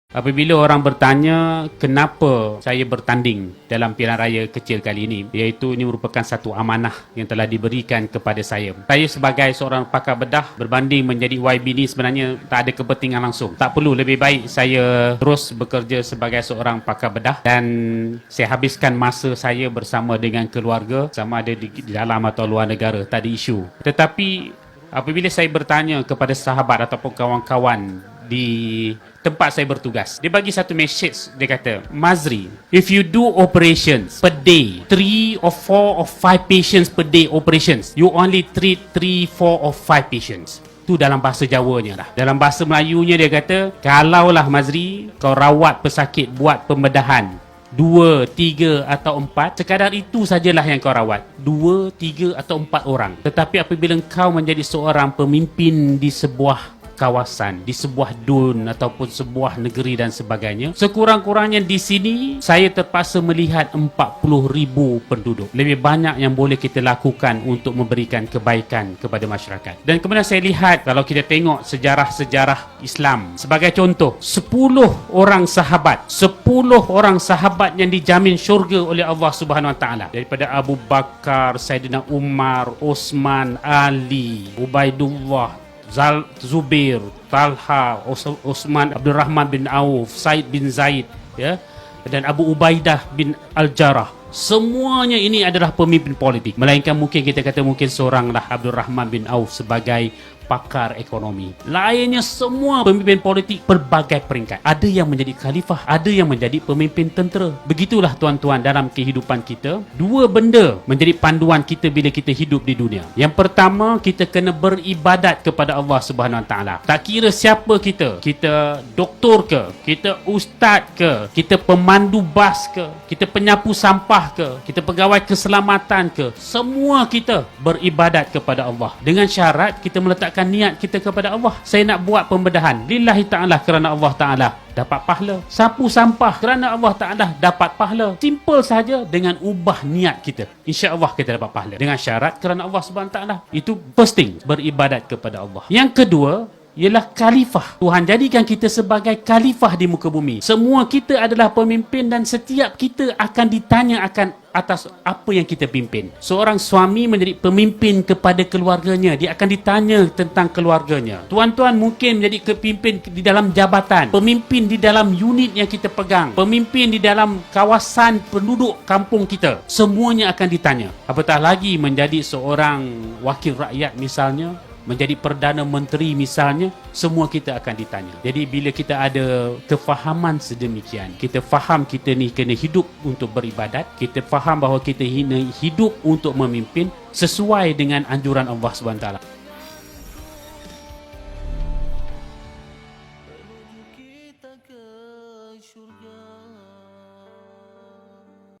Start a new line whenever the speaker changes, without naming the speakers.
Apabila orang bertanya kenapa saya bertanding dalam pilihan raya kecil kali ini, iaitu ini merupakan satu amanah yang telah diberikan kepada saya. Saya sebagai seorang pakar bedah berbanding menjadi YB ni sebenarnya tak ada kepentingan langsung. Tak perlu, lebih baik saya terus bekerja sebagai seorang pakar bedah dan saya habiskan masa saya bersama dengan keluarga, sama ada di dalam atau luar negara, tak ada isu. Tetapi apabila saya bertanya kepada sahabat ataupun kawan-kawan di tempat saya bertugas, dia bagi satu message. Dia kata, Mazri, if you do operations per day, 3 or 4 or 5 patients per day operations, you only treat 3, 4 or 5 patients. Tu dalam bahasa Jawanya lah. Dalam bahasa Melayunya dia kata, kalaulah Mazri kau rawat pesakit buat pembedahan 2, 3 atau 4, sekadar itu sajalah yang kau rawat, 2, 3 atau 4 orang. Tetapi apabila kau menjadi seorang pemimpin di sebuah kawasan, di sebuah dun ataupun sebuah negeri dan sebagainya, sekurang-kurangnya di sini saya terpaksa melihat 40,000 penduduk. Lebih banyak yang boleh kita lakukan untuk memberikan kebaikan kepada masyarakat. Dan kemudian saya lihat, kalau kita tengok sejarah-sejarah Islam, sebagai contoh, 10 orang sahabat yang dijamin syurga oleh Allah Subhanahu Wa Taala, daripada Abu Bakar, Saidina Umar, Osman, Ali, Ubaidullah, Zubair, Talha, Osman, Abdul Rahman bin Auf, Said bin Zaid, ya, dan Abu Ubaidah bin Al-Jarrah. Semuanya ini adalah pemimpin politik. Melainkan mungkin kita kata mungkin seoranglah Abdul Rahman bin Auf sebagai pakar ekonomi. Lainnya semua pemimpin politik berbagai peringkat. Ada yang menjadi khalifah, ada yang menjadi pemimpin tentera. Begitulah tuan-tuan dalam kehidupan kita. Dua benda menjadi panduan kita bila kita hidup di dunia. Yang pertama, kita kena beribadat kepada Allah Subhanahu Wa Taala. Tak kira siapa kita. Kita doktor ke, kita ustaz ke, kita pemandu bas ke, kita penyapu sampah ke, kita pegawai keselamatan ke, semua kita beribadat kepada Allah. Dengan syarat kita meletakkan niat kita kepada Allah. Saya nak buat pembedahan lillahi ta'ala, kerana Allah Ta'ala, dapat pahala. Sapu sampah kerana Allah Ta'ala, dapat pahala. Simple saja, dengan ubah niat kita, insya-Allah kita dapat pahala. Dengan syarat kerana Allah Subhanahu Ta'ala. Itu first thing, beribadat kepada Allah. Yang kedua ialah khalifah. Tuhan jadikan kita sebagai khalifah di muka bumi. Semua kita adalah pemimpin dan setiap kita akan ditanya akan atas apa yang kita pimpin. Seorang suami menjadi pemimpin kepada keluarganya, dia akan ditanya tentang keluarganya. Tuan-tuan mungkin menjadi pemimpin di dalam jabatan, pemimpin di dalam unit yang kita pegang, pemimpin di dalam kawasan penduduk kampung kita. Semuanya akan ditanya. Apatah lagi menjadi seorang wakil rakyat misalnya, menjadi Perdana Menteri misalnya, semua kita akan ditanya. Jadi bila kita ada kefahaman sedemikian, kita faham kita ni kena hidup untuk beribadat, kita faham bahawa kita hidup untuk memimpin sesuai dengan anjuran Allah SWT.
Menuju kita ke syurga.